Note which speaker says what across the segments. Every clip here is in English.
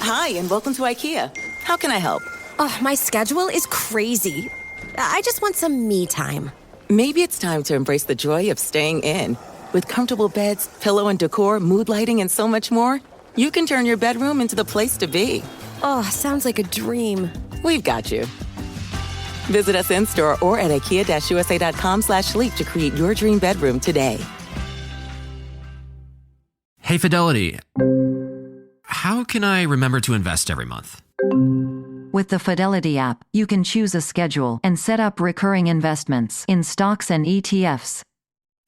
Speaker 1: Hi, and welcome to IKEA. How can I help?
Speaker 2: Oh, my schedule is crazy. I just want some me time.
Speaker 1: Maybe it's time to embrace the joy of staying in. With comfortable beds, pillow and decor, mood lighting, and so much more, you can turn your bedroom into the place to be.
Speaker 2: Oh, sounds like a dream.
Speaker 1: We've got you. Visit us in-store or at ikea-usa.com/sleep to create your dream bedroom today.
Speaker 3: Hey, Fidelity. How can I remember to invest every month?
Speaker 4: With the Fidelity app, you can choose a schedule and set up recurring investments in stocks and ETFs.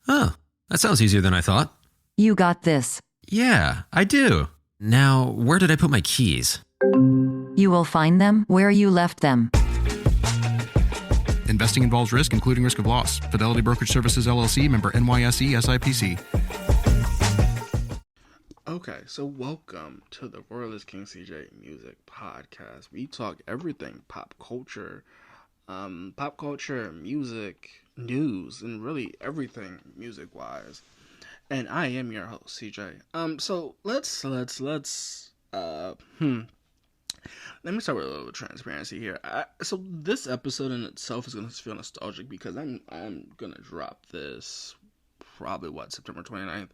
Speaker 3: Oh, that sounds easier than I thought.
Speaker 4: You got this.
Speaker 3: Yeah, I do. Now, where did I put my keys?
Speaker 4: You will find them where you left them.
Speaker 5: Investing involves risk, including risk of loss. Fidelity Brokerage Services, LLC, member NYSE, SIPC.
Speaker 6: Okay, so welcome to the World is King CJ Music Podcast. We talk everything pop culture, music, news, and really everything music-wise. And I am your host, CJ. So let's let me start with a little transparency here. So this episode in itself is going to feel nostalgic because I'm going to drop this probably, September 29th.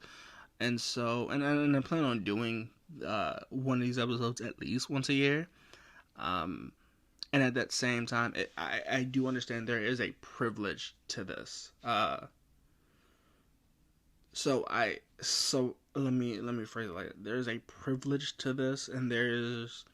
Speaker 6: And so, and I plan on doing one of these episodes at least once a year. And at that same time, I do understand there is a privilege to this. So let me phrase it like that. There's a privilege to this, and there's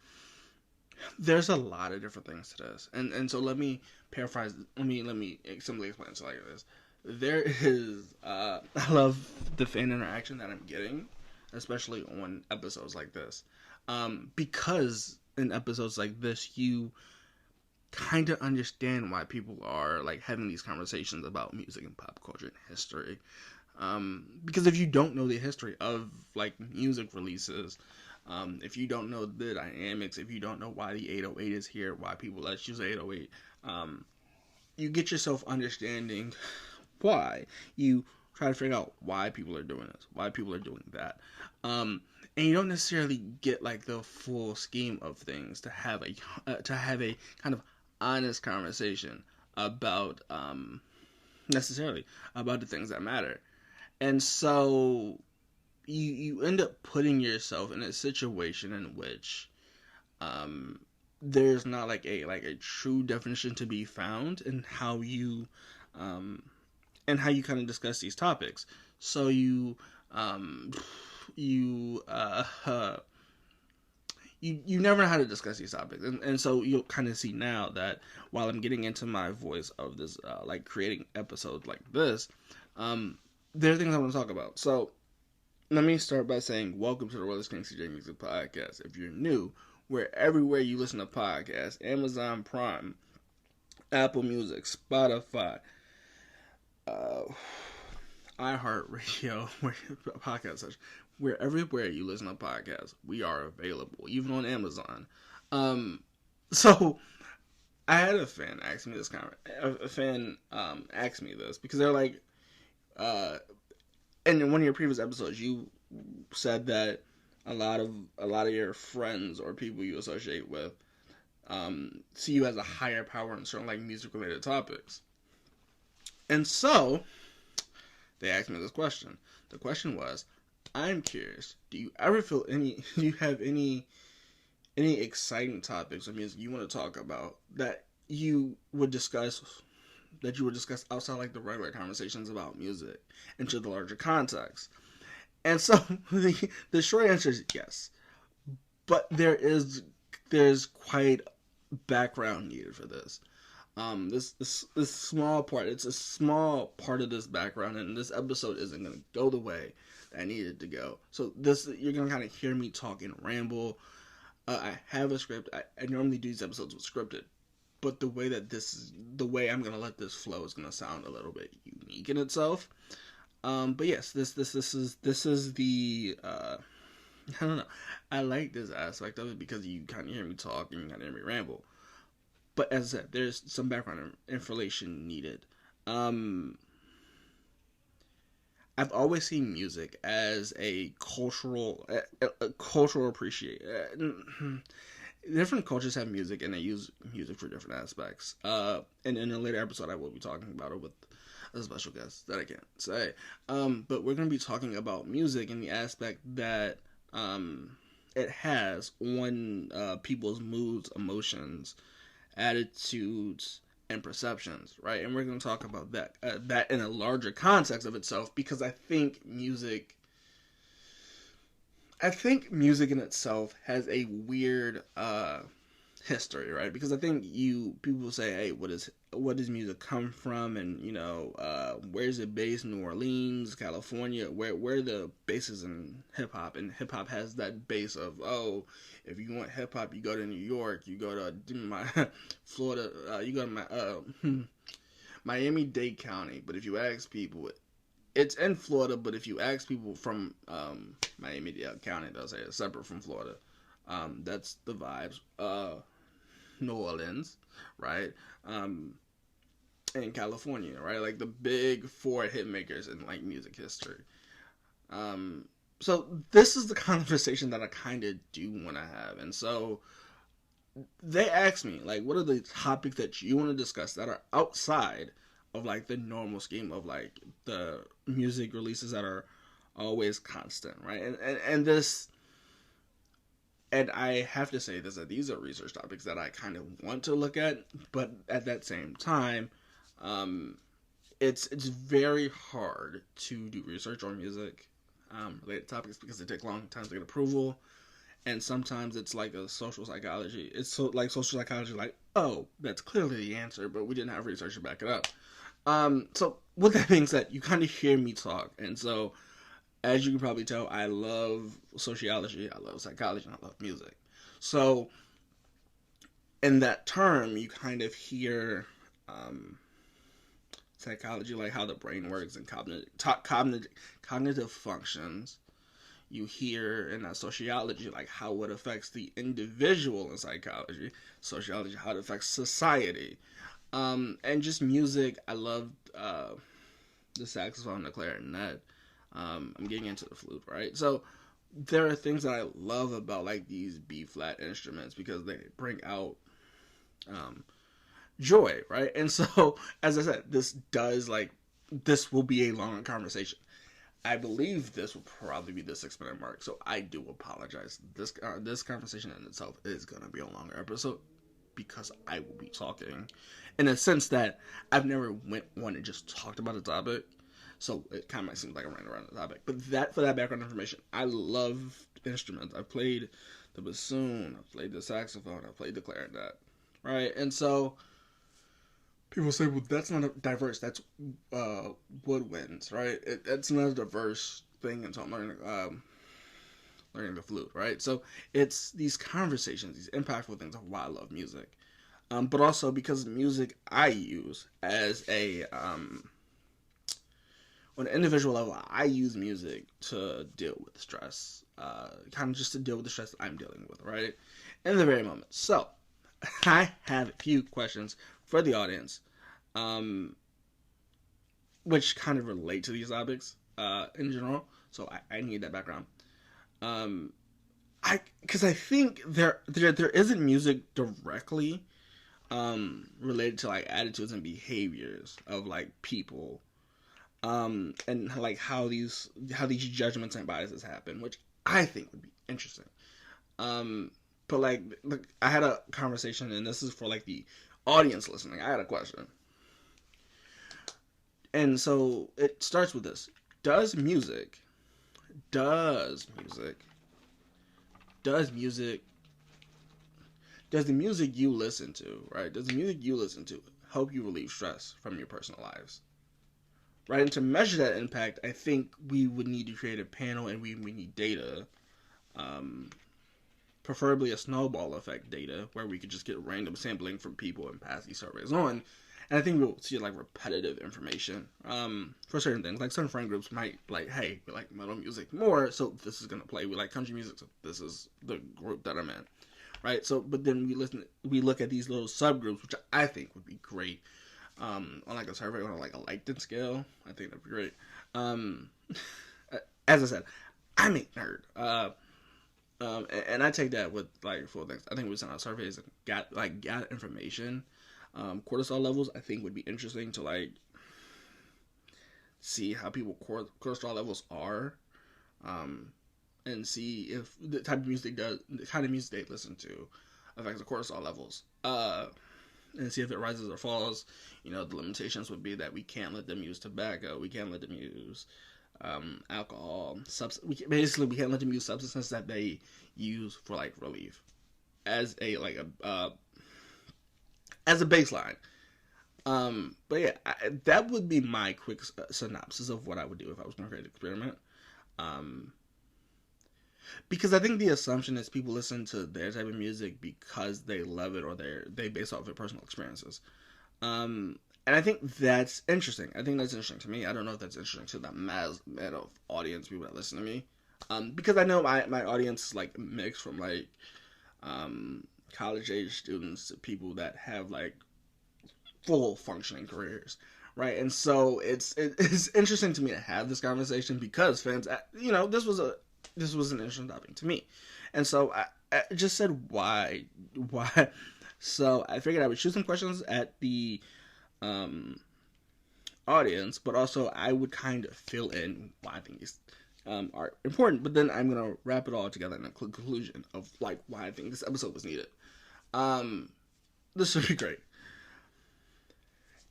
Speaker 6: a lot of different things to this. And so let me paraphrase. Let me simply explain it like this. There is, I love the fan interaction that I'm getting, especially on episodes like this. Because in episodes like this, you kind of understand why people are like having these conversations about music and pop culture and history. Because if you don't know the history of like music releases, if you don't know the dynamics, if you don't know why the 808 is here, why people let's use 808, you get yourself understanding why. You try to figure out why people are doing this, why people are doing that. And you don't necessarily get like the full scheme of things to have a kind of honest conversation about necessarily about the things that matter. And so you end up putting yourself in a situation in which there's not like a true definition to be found in how you kind of discuss these topics. So you never know how to discuss these topics, and so you'll kind of see now that while I'm getting into my voice of this, like creating episodes like this, there are things I want to talk about. So let me start by saying welcome to the World is King CJ Music Podcast. If you're new, we're everywhere you listen to podcasts: Amazon Prime, Apple Music, Spotify, iHeartRadio, podcast such. We're everywhere you listen to podcasts. We are available, even on Amazon. So I had a fan ask me this asked me this because they're like, and in one of your previous episodes, you said that a lot of your friends or people you associate with see you as a higher power in certain like music related topics. And so they asked me this question. The question was, I'm curious, do you have any exciting topics of music you want to talk about that you would discuss outside like the regular conversations about music into the larger context? And so the short answer is yes. But there's quite background needed for this. This small part, it's a small part of this background, and this episode isn't going to go the way that I needed to go. So you're going to kind of hear me talk and ramble. I have a script. I normally do these episodes with scripted, but the way I'm going to let this flow is going to sound a little bit unique in itself. But yes, this is the, I don't know. I like this aspect of it because you kind of hear me talk and you kind of hear me ramble. But as I said, there's some background information needed. I've always seen music as a cultural appreciate. Different cultures have music, and they use music for different aspects. And in a later episode, I will be talking about it with a special guest that I can't say. But we're going to be talking about music in the aspect that it has on people's moods, emotions, attitudes, and perceptions, right? And we're going to talk about that in a larger context of itself, because I think music in itself has a weird history, right? Because I think people say, hey, what does music come from, and where's it based? New Orleans, California, where the bases in hip hop, and hip hop has that base of, oh, if you want hip hop, you go to New York, you go to Florida, you go to Miami-Dade County. But if you ask people, it's in Florida, but if you ask people from Miami-Dade County, they'll say it's separate from Florida. That's the vibes. New Orleans, right? In California, right? Like the big 4 hit makers in like music history. So this is the conversation that I kind of do want to have. And so they asked me, like, what are the topics that you want to discuss that are outside of like the normal scheme of like the music releases that are always constant, right? And I have to say this, that these are research topics that I kind of want to look at, but at that same time, it's very hard to do research on music related topics, because they take long times to get approval, and sometimes it's like a social psychology. It's like social psychology, like, oh, that's clearly the answer, but we didn't have research to back it up. So with that being said, you kind of hear me talk, and so as you can probably tell, I love sociology, I love psychology, and I love music. So in that term, you kind of hear psychology, like how the brain works and cognitive functions. You hear in that sociology, like how it affects the individual in psychology. Sociology, how it affects society. And just music, I love the saxophone, the clarinet. I'm getting into the flute, right? So there are things that I love about like these B-flat instruments, because they bring out joy, right? And so, as I said, this will be a longer conversation. I believe this will probably be the 6-minute mark, so I do apologize. This conversation in itself is going to be a longer episode, because I will be talking in a sense that I've never went on and just talked about a topic, so it kind of might seem like I'm running around the topic. But for that background information, I love instruments. I've played the bassoon, I've played the saxophone, I've played the clarinet, right? And so people say, well, that's not diverse. That's woodwinds, right? That's not a diverse thing until I'm learning the flute, right? So it's these conversations, these impactful things of why I love music. But also because music I use as on an individual level, I use music to deal with stress, kind of just to deal with the stress that I'm dealing with, right? In the very moment. So I have a few questions for the audience, which kind of relate to these topics in general. So I need that background. Because I think there isn't music directly related to like attitudes and behaviors of like people, and like how these judgments and biases happen, which I think would be interesting. But like, look, I had a conversation, and this is for like the audience listening. I had a question, and so it starts with this: Does the music you listen to, right? Does the music you listen to help you relieve stress from your personal lives? Right? And to measure that impact, I think we would need to create a panel, and we need data, preferably a snowball effect data, where we could just get random sampling from people and pass these surveys on. And I think we'll see like repetitive information for certain things. Like some friend groups might like, hey, we like metal music more, so this is gonna play. We like country music, so this is the group that I'm in, right? So, but then we look at these little subgroups, which I think would be great on like a survey on like a Likert scale. I think that'd be great. As I said, I'm a nerd. And I take that with like full things. I think we sent out surveys and got information. Cortisol levels, I think, would be interesting to like see how people cortisol levels are, and see if the type of music the kind of music they listen to affects the cortisol levels. And see if it rises or falls. You know, the limitations would be that we can't let them use tobacco. We can't let them use alcohol. We can't let them use substances that they use for like relief as a baseline. But yeah, that would be my quick synopsis of what I would do if I was going to create an experiment. Because I think the assumption is people listen to their type of music because they love it or they base off their personal experiences. And I think that's interesting. I think that's interesting to me. I don't know if that's interesting to the mass of audience, people that listen to me. Because I know my audience is like mixed from like college age students to people that have like full functioning careers, right? And so it's interesting to me to have this conversation because fans, you know, this was an interesting topic to me, and so I just said why. So I figured I would shoot some questions at the audience, but also I would kind of fill in why I think these are important. But then I'm gonna wrap it all together in a conclusion of like why I think this episode was needed. This should be great.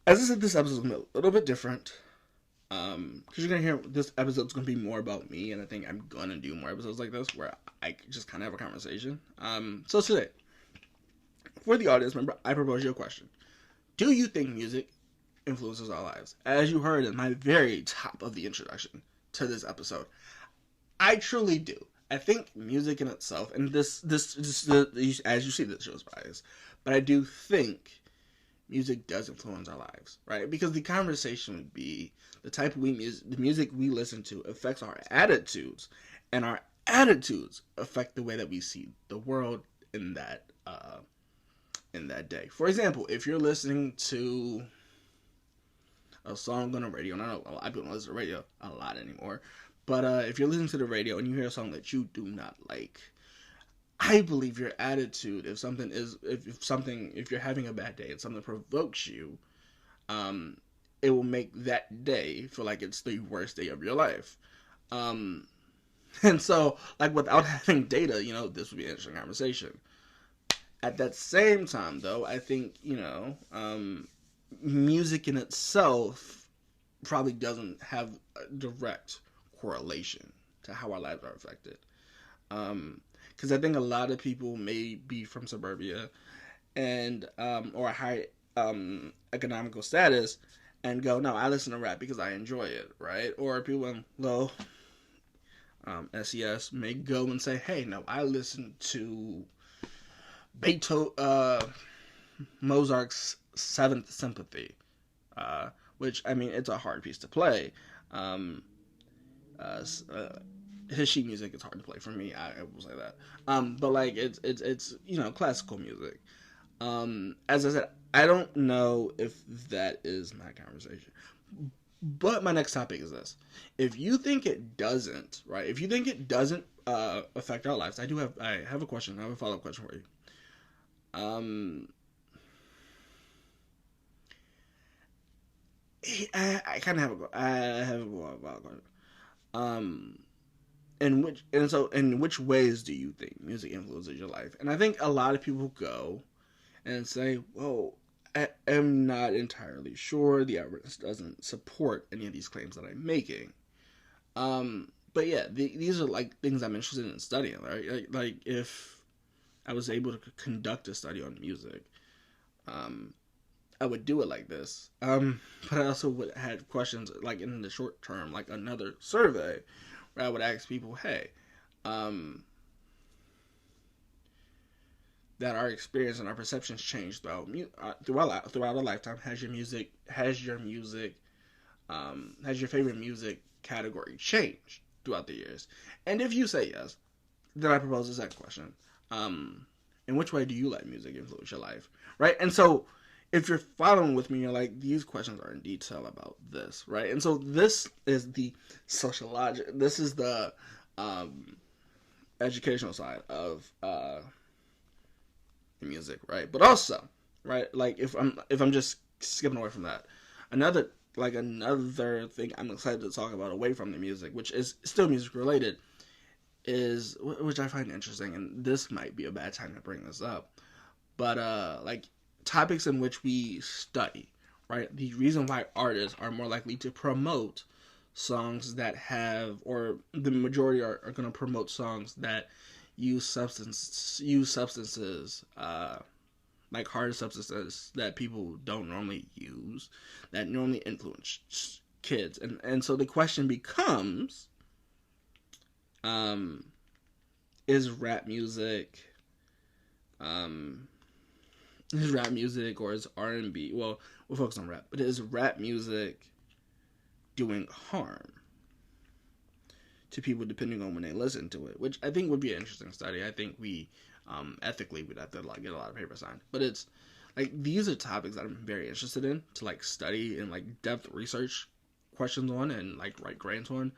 Speaker 6: As I said, this episode is gonna be a little bit different. Because you're gonna hear this episode's gonna be more about me, and I think I'm gonna do more episodes like this where I just kind of have a conversation. So today, for the audience member, I propose you a question: do you think music influences our lives? As you heard in my very top of the introduction to this episode, I truly do. I think music in itself, and this as you see, this shows bias, but I do think music does influence our lives, right? Because the conversation would be the type of the music we listen to affects our attitudes, and our attitudes affect the way that we see the world in that day. For example, if you're listening to a song on the radio, and I know a lot of people don't listen to the radio a lot anymore, but if you're listening to the radio and you hear a song that you do not like, I believe your attitude, if you're having a bad day and something provokes you, it will make that day feel like it's the worst day of your life. And so, like, without having data, you know, this would be an interesting conversation. At that same time, though, I think, you know, music in itself probably doesn't have a direct correlation to how our lives are affected. Because I think a lot of people may be from suburbia and or a high economical status and go, no, I listen to rap because I enjoy it, right? Or people in low SES may go and say, hey, no, I listen to Beethoven, Mozart's Seventh Symphony, which, I mean, it's a hard piece to play. His sheet music is hard to play for me. I will say that. But like it's you know, classical music. As I said, I don't know if that is my conversation. But my next topic is this: if you think it doesn't, right? If you think it doesn't affect our lives, I have a question. I have a follow-up question for you. I kind of have a follow-up question. In which ways do you think music influences your life? And I think a lot of people go and say, well, I am not entirely sure. The evidence doesn't support any of these claims that I'm making. But yeah, these are like things I'm interested in studying, right? Like if I was able to conduct a study on music, I would do it like this. But I also would have questions like in the short term, like another survey, where I would ask people, hey, that our experience and our perceptions change throughout a lifetime. Has your favorite music category changed throughout the years? And if you say yes, then I propose the second question: in which way do you let music influence your life? Right? And so, if you're following with me, you're like, these questions are in detail about this, right? And so this is the sociological, this is the educational side of the music, right? But also, right, like if I'm just skipping away from that, another thing I'm excited to talk about away from the music, which is still music related, is, which I find interesting, and this might be a bad time to bring this up, but like topics in which we study, right? The reason why artists are more likely to promote songs that have, or the majority are going to promote songs that use substances, like hard substances that people don't normally use, that normally influence kids. And so the question becomes, is rap music, or is R&B, well, we'll focus on rap, but is rap music doing harm to people depending on when they listen to it? Which I think would be an interesting study. I think we, ethically, we'd have to like get a lot of papers signed. But it's like, these are topics that I'm very interested in to like study and like depth research questions on and like write grants on.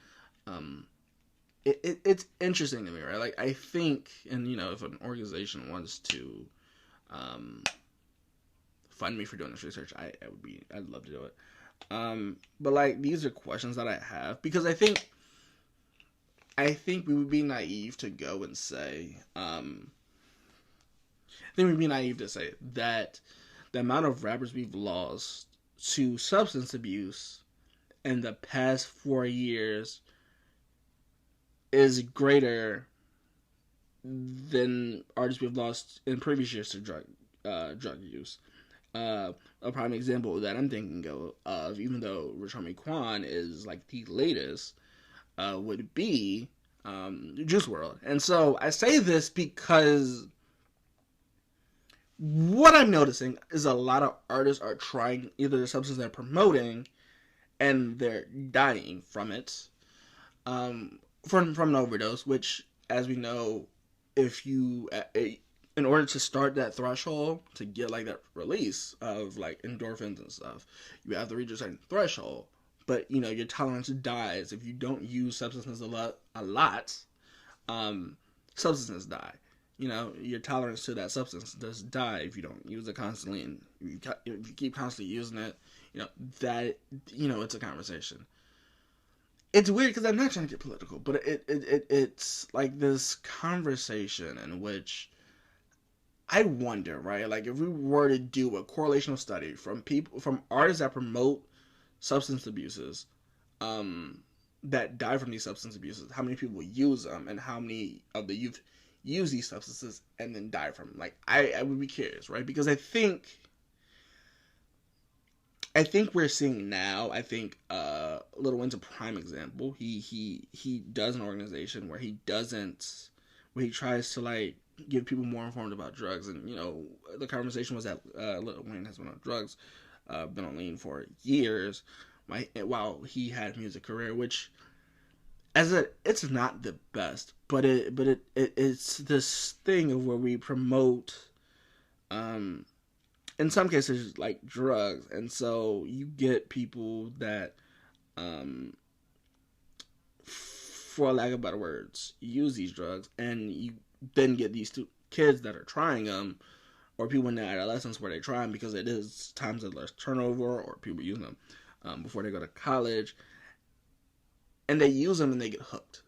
Speaker 6: It's interesting to me, right? Like, I think, and you know, if an organization wants to fund me for doing this research, I'd love to do it. But like, these are questions that I have, because I think we would be naive to go and say, that the amount of rappers we've lost to substance abuse in the past 4 years is greater than artists we've lost in previous years to drug use. A prime example that I'm thinking of, even though Rich Homie Quan is like the latest, would be Juice WRLD. And so I say this because what I'm noticing is a lot of artists are trying either the substance they're promoting and they're dying from it, from an overdose, which, as we know, if you, in order to start that threshold, to get like that release of like endorphins and stuff, you have to reach a certain threshold. But you know, your tolerance dies if you don't use substances a lot. Substances die. You know, your tolerance to that substance does die if you don't use it constantly, and if you keep constantly using it. You know that, you know, it's a conversation. It's weird because I'm not trying to get political, but it's like this conversation in which I wonder, right? Like, if we were to do a correlational study from artists that promote substance abuses, that die from these substance abuses, how many people use them, and how many of the youth use these substances and then die from them. Like, I would be curious, right? Because I think we're seeing now, I think Lil Wayne's a prime example. He does an organization where he tries to like give people more informed about drugs. And you know, the conversation was that Lil Wayne has been on drugs, been on lean for years, while he had a music career, which it's not the best, but it's this thing of where we promote, in some cases, like drugs, and so you get people that, for lack of better words, use these drugs, and you then get these two kids that are trying them, or people in their adolescence where they try them because it is times of less turnover, or people using them before they go to college, and they use them and they get hooked.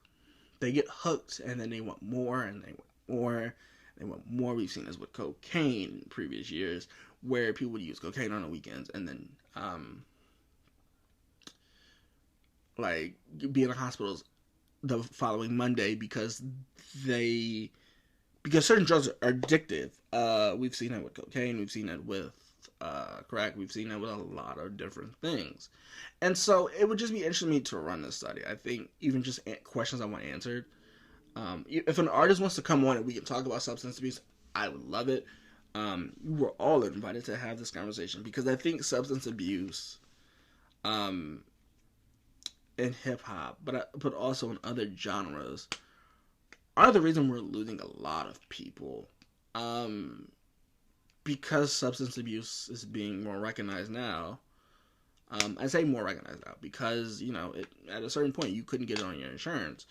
Speaker 6: They get hooked, and then they want more, and they want more. They want more. We've seen this with cocaine in previous years, where people would use cocaine on the weekends and then like be in the hospitals the following Monday because certain drugs are addictive. We've seen that with cocaine. We've seen that with crack. We've seen that with a lot of different things. And so it would just be interesting to me to run this study. I think even just questions I want answered. If an artist wants to come on and we can talk about substance abuse, I would love it. We're all invited to have this conversation, because I think substance abuse, in hip hop, but also in other genres, are the reason we're losing a lot of people. because substance abuse is being more recognized now. I say more recognized now because, you know, at a certain point you couldn't get it on your insurance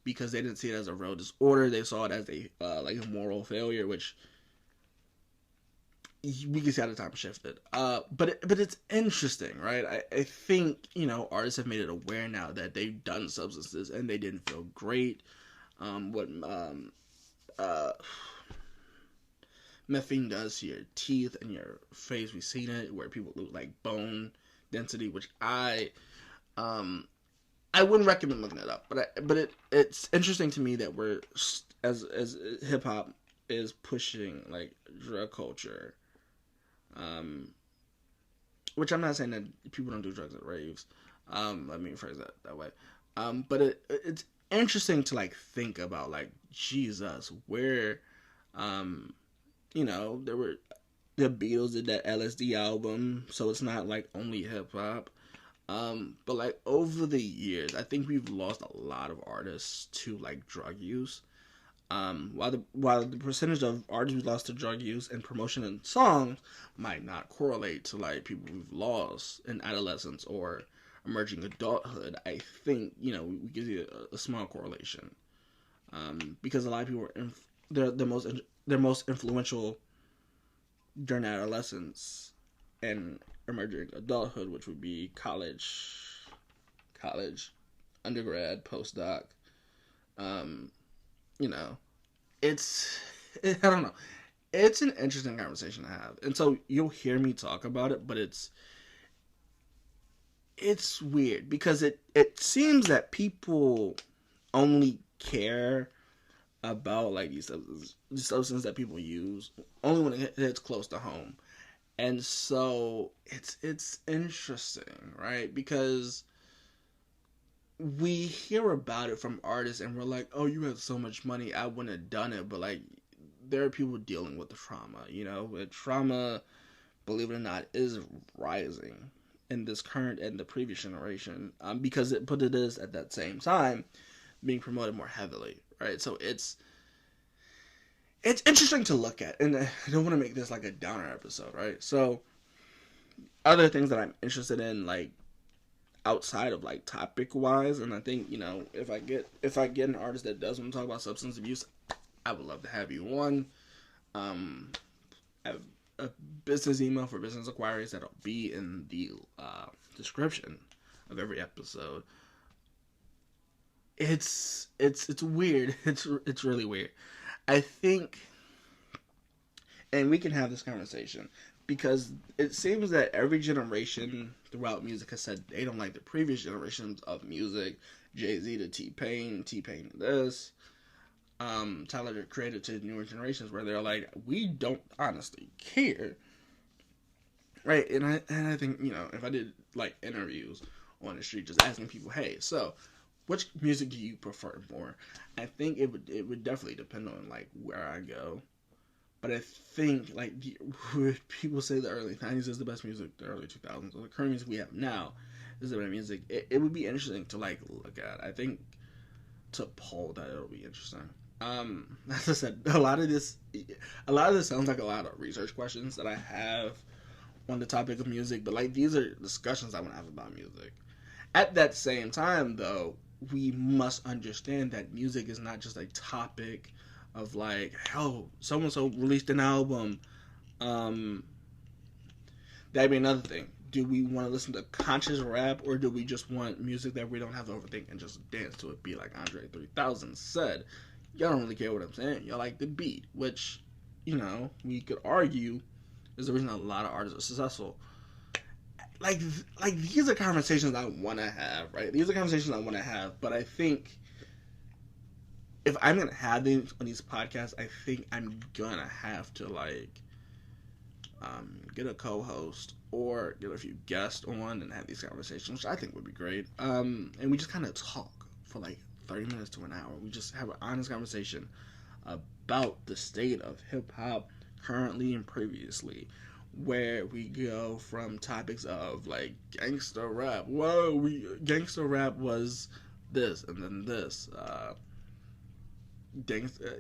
Speaker 6: because they didn't see it as a real disorder. They saw it as a like a moral failure, which we can see how the time shifted. But it's interesting, right? I think, you know, artists have made it aware now that they've done substances and they didn't feel great. Methane does to your teeth and your face. We've seen it where people lose like bone density, which I wouldn't recommend looking it up, but it's interesting to me that we're as hip hop is pushing like drug culture, which I'm not saying that people don't do drugs at raves. Let me phrase that way. But it's interesting to like think about like Jesus, where you know, the Beatles did that LSD album, so it's not like only hip hop. But like over the years, I think we've lost a lot of artists to like drug use. While the percentage of artists we lost to drug use and promotion in songs might not correlate to like people we've lost in adolescence or emerging adulthood, I think, you know, we give you a small correlation. Because a lot of people are they're most influential during adolescence and emerging adulthood, which would be college, undergrad, postdoc. You know, I don't know. It's an interesting conversation to have. And so you'll hear me talk about it, but it's weird because it seems that people only care about like these substances that people use only when it hits close to home. And so it's interesting, right? Because we hear about it from artists and we're like, oh, you have so much money, I wouldn't have done it. But like, there are people dealing with the trauma, you know? Trauma, believe it or not, is rising in this current and the previous generation, because it is at that same time being promoted more heavily, right? So it's interesting to look at, and I don't want to make this like a downer episode, right? So other things that I'm interested in, like outside of like topic wise, and I think, you know, if I get an artist that does want to talk about substance abuse, I would love to have you on. I have a business email for business inquiries that'll be in the description of every episode. It's weird. It's really weird. I think, and we can have this conversation, because it seems that every generation throughout music has said they don't like the previous generations of music. Jay-Z to T-Pain to this. Tyler, the Creator, to newer generations, where they're like, we don't honestly care, right? And I think, you know, if I did like interviews on the street, just asking people, hey, so which music do you prefer more? I think it would definitely depend on like where I go, but I think like people say the early 90s is the best music, the early 2000s, or the current music we have now is the best music. It would be interesting to like look at. I think to poll that, it'll be interesting. As I said, a lot of this sounds like a lot of research questions that I have on the topic of music, but like these are discussions I want to have about music. At that same time, though, we must understand that music is not just a topic of like, oh, so-and-so released an album. That'd be another thing. Do we want to listen to conscious rap, or do we just want music that we don't have to overthink and just dance to it? Be like Andre 3000 said, y'all don't really care what I'm saying. Y'all like the beat, which, you know, we could argue is the reason a lot of artists are successful. Like these are conversations I want to have, right? These are conversations I want to have, but I think if I'm going to have these on these podcasts, I think I'm going to have to like get a co-host or get a few guests on and have these conversations, which I think would be great. And we just kind of talk for like 30 minutes to an hour. We just have an honest conversation about the state of hip-hop currently and previously, where we go from topics of like gangster rap. Gangster rap was this and then this.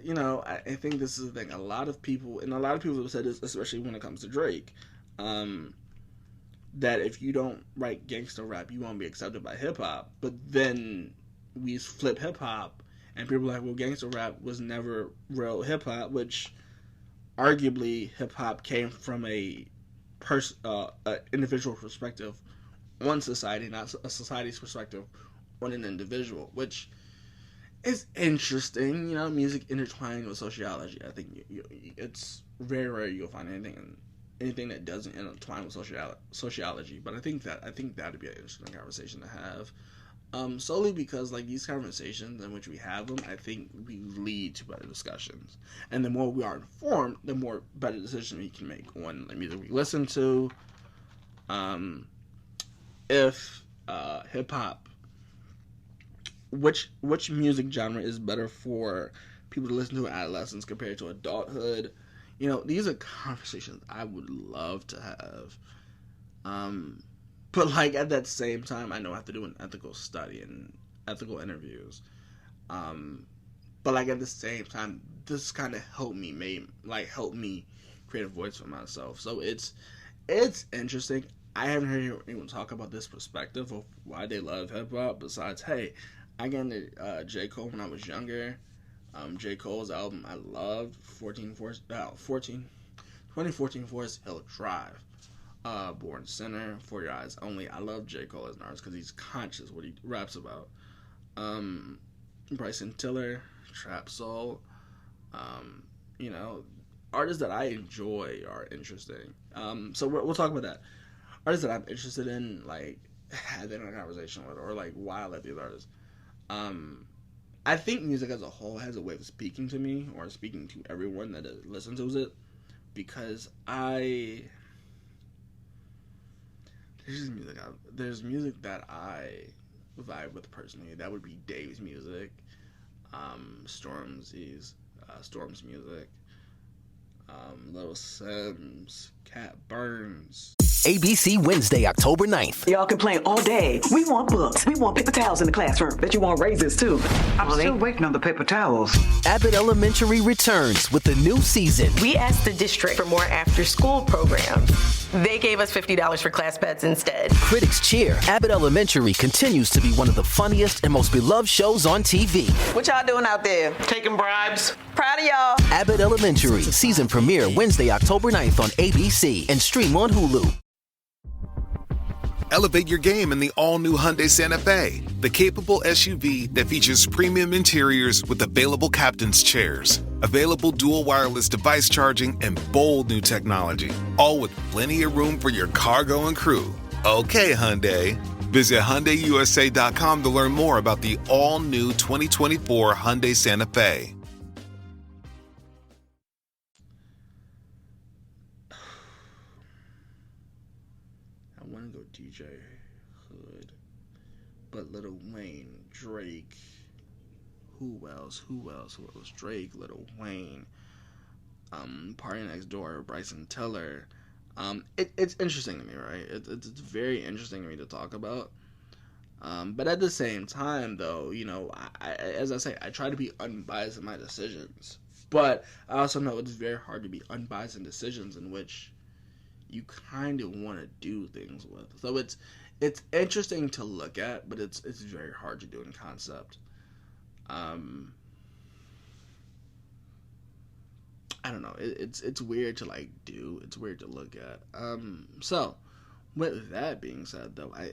Speaker 6: you know, I think this is the thing. A lot of people have said this, especially when it comes to Drake, that if you don't write gangster rap, you won't be accepted by hip hop. But then we flip hip hop, and people are like, well, gangster rap was never real hip hop, which arguably hip hop came from a individual perspective on society, not a society's perspective on an individual, which is interesting. You know, music intertwined with sociology. I think it's very rare you'll find anything that doesn't intertwine with sociology. But I think that'd be an interesting conversation to have. Solely because like these conversations in which we have them, I think we lead to better discussions. And the more we are informed, the more better decisions we can make on the music we listen to. If hip hop, which music genre is better for people to listen to in adolescence compared to adulthood? You know, these are conversations I would love to have. But like at that same time, I know I have to do an ethical study and ethical interviews. But like at the same time, this kind of helped me create a voice for myself. So it's interesting. I haven't heard anyone talk about this perspective of why they love hip hop. Besides, hey, I got into J. Cole when I was younger. J. Cole's album I loved, 2014 Forest Hill Drive. Born Sinner, For Your Eyes Only. I love J. Cole as an artist because he's conscious what he raps about. Bryson Tiller, Trap Soul. You know, artists that I enjoy are interesting. So we'll talk about that. Artists that I'm interested in, like, having a conversation with, or like why I like these artists. I think music as a whole has a way of speaking to me, or speaking to everyone that listens to it, because there's music that I vibe with personally. That would be Dave's music, Storm's music, Lil Sims, Cat Burns.
Speaker 7: ABC Wednesday, October 9th.
Speaker 8: Y'all complain all day. We want books. We want paper towels in the classroom. Bet you want raises, too.
Speaker 9: I'm still waiting on the paper towels.
Speaker 7: Abbott Elementary returns with a new season.
Speaker 10: We asked the district for more after-school programs. They gave us $50 for class pets instead.
Speaker 7: Critics cheer. Abbott Elementary continues to be one of the funniest and most beloved shows on TV.
Speaker 10: What y'all doing out there?
Speaker 9: Taking bribes.
Speaker 10: Proud of y'all.
Speaker 7: Abbott Elementary, season premiere Wednesday, October 9th on ABC and stream on Hulu.
Speaker 11: Elevate your game in the all-new Hyundai Santa Fe, the capable SUV that features premium interiors with available captain's chairs, available dual wireless device charging, and bold new technology, all with plenty of room for your cargo and crew. Okay, Hyundai. Visit HyundaiUSA.com to learn more about the all-new 2024 Hyundai Santa Fe.
Speaker 6: I want to go DJ Hood, but Lil Wayne, Drake, who else? Drake, Lil Wayne, Party Next Door, Bryson Tiller. It's interesting to me, right? It's very interesting to me to talk about. But at the same time, though, you know, as I say, I try to be unbiased in my decisions. But I also know it's very hard to be unbiased in decisions in which you kind of want to do things with. So it's interesting to look at, but it's very hard to do in concept. I don't know. It's weird to like do. It's weird to look at. So with that being said, though, I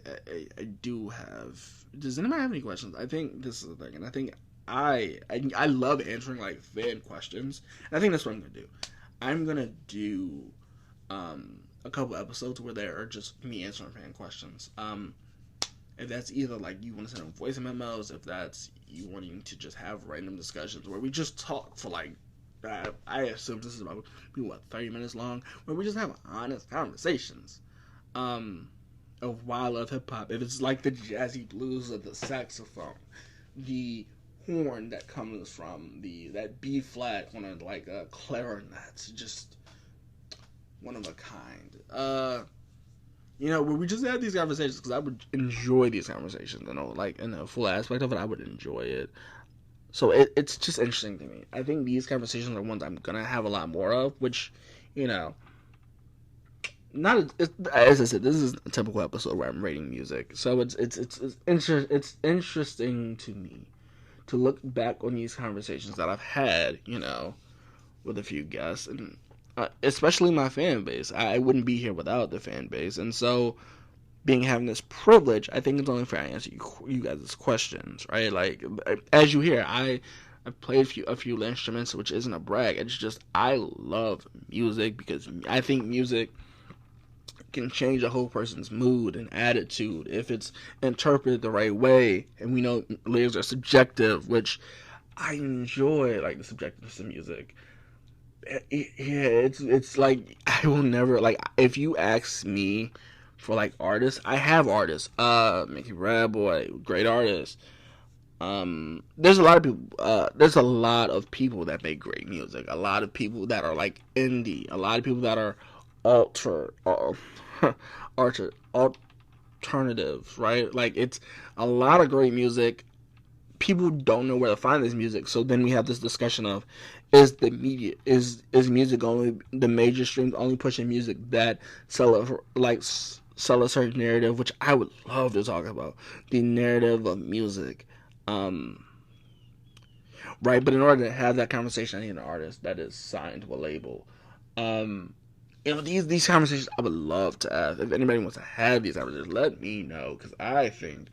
Speaker 6: do have. Does anybody have any questions? I think this is the thing, and I think I love answering like fan questions. And I think that's what I'm gonna do. I'm gonna do a couple episodes where there are just me answering fan questions. If that's either like you want to send them voice memos, if that's you wanting to just have random discussions where we just talk for like, I assume this is about 30 minutes long, where we just have honest conversations of why I love hip hop. If it's like the jazzy blues of the saxophone, the horn that comes from that B flat on a like a clarinet, just one of a kind. You know, where we just have these conversations, because I would enjoy these conversations. You know, like in a full aspect of it, I would enjoy it. So it's just interesting to me. I think these conversations are ones I'm gonna have a lot more of, which, you know, not as I said, this is a typical episode where I'm rating music. So it's interesting to me to look back on these conversations that I've had, you know, with a few guests, and especially my fan base. I wouldn't be here without the fan base, and so having this privilege, I think it's only fair I answer you guys' questions, right? Like, as you hear, I've played a few instruments, which isn't a brag. It's just I love music because I think music can change a whole person's mood and attitude if it's interpreted the right way. And we know lyrics are subjective, which I enjoy, like the subjectiveness of music. Yeah, it's like I will never, like, if you ask me for like artists, I have artists. Mickey Radboy, great artist. There's a lot of people. There's a lot of people that make great music. A lot of people that are like indie. A lot of people that are alternatives, right? Like, it's a lot of great music. People don't know where to find this music, so then we have this discussion of, is the media, is music only, the major streams only pushing music that sell a certain narrative, which I would love to talk about, the narrative of music, right? But in order to have that conversation, I need an artist that is signed to a label. You know, these conversations I would love to have. If anybody wants to have these conversations, let me know, because I think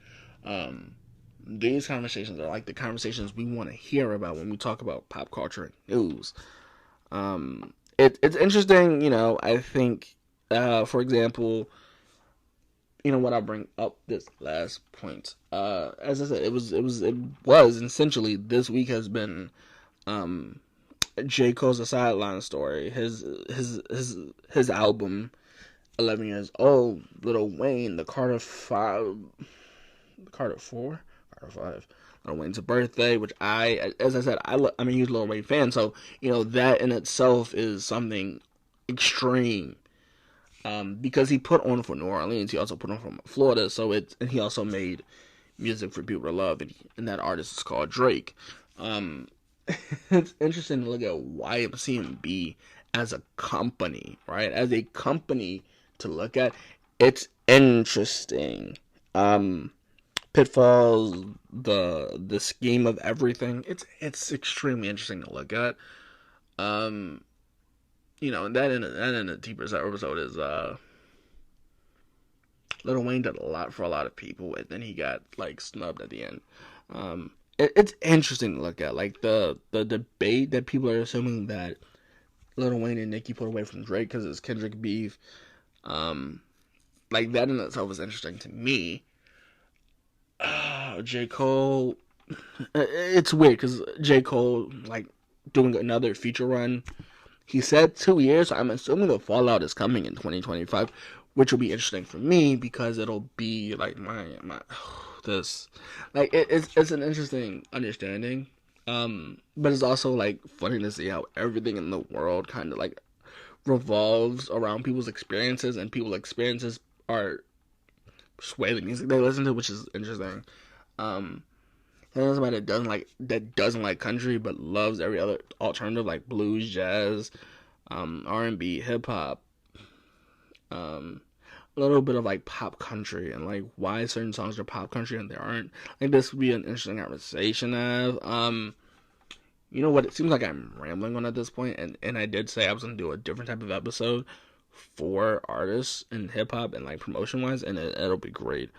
Speaker 6: these conversations are like the conversations we want to hear about when we talk about pop culture and news. It's interesting, you know. I think, for example, you know what, I'll bring up this last point. As I said, it was essentially, this week has been J. Cole's A Sideline Story. His album, 11 Years Old, Lil Wayne, the Carter 5, Lil Wayne's birthday, which as I said, I'm a huge Lil Wayne fan, so, you know, that in itself is something extreme. Because he put on for New Orleans, he also put on for Florida, and he also made music for people to love, and that artist is called Drake. It's interesting to look at YMCMB as a company, right? As a company to look at, it's interesting. Pitfalls, the scheme of everything, it's extremely interesting to look at. You know, and that in a deeper episode is Lil Wayne did a lot for a lot of people, and then he got like snubbed at the end. It's interesting to look at, like the debate that people are assuming that Lil Wayne and Nicki put away from Drake because it's Kendrick beef. Like, that in itself is interesting to me. J. Cole, it's weird because J. Cole, like, doing another feature run. He said 2 years, so I'm assuming the fallout is coming in 2025, which will be interesting for me because it'll be like it's an interesting understanding. But it's also like funny to see how everything in the world kind of like revolves around people's experiences, and people's experiences are sway the music they listen to, which is interesting. There's somebody that doesn't like country but loves every other alternative, like blues, jazz, R&B, hip hop, a little bit of like pop country, and like why certain songs are pop country and they aren't. Like, this would be an interesting conversation to have. You know what? It seems like I'm rambling on at this point, and I did say I was gonna do a different type of episode for artists in hip hop and like promotion wise, and it'll be great.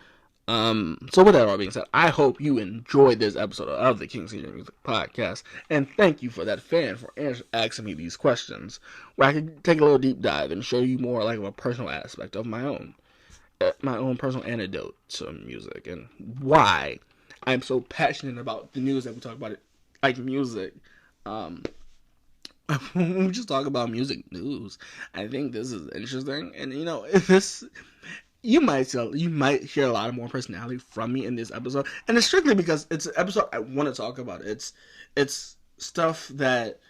Speaker 6: So with that all being said, I hope you enjoyed this episode of the King CJ Music Podcast, and thank you for that fan for asking me these questions, where I can take a little deep dive and show you more like of a personal aspect of my own personal anecdote to music, and why I'm so passionate about the news that we talk about it, like music. When we just talk about music news, I think this is interesting, and you know, you might hear a lot more personality from me in this episode, and it's strictly because it's an episode I want to talk about. It's stuff that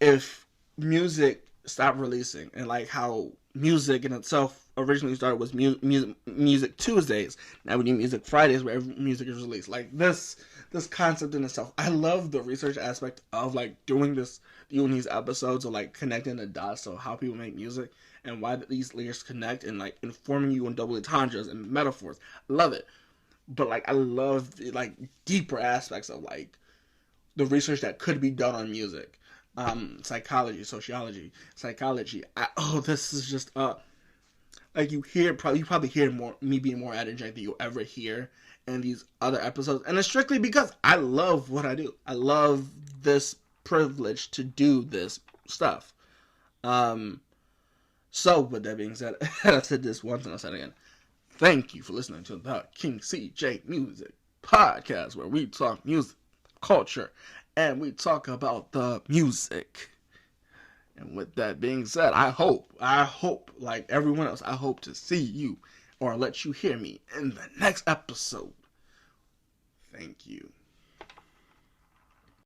Speaker 6: if music stopped releasing, and like how music in itself originally started was Music Tuesdays. Now we do Music Fridays, where music is released. Like this concept in itself, I love the research aspect of like doing these episodes of like connecting the dots of how people make music and why these lyrics connect, and like informing you on double entendres and metaphors. Love it. But like I love the like deeper aspects of like the research that could be done on music. Psychology, sociology, psychology. This is just like you probably hear me being more energetic than you'll ever hear in these other episodes, and it's strictly because I love what I do. I love this privilege to do this stuff. So with that being said, I said this once and I'll say it again. Thank you for listening to the King CJ Music Podcast, where we talk music, culture, and we talk about the music. And with that being said, I hope, like everyone else, I hope to see you or let you hear me in the next episode. Thank you.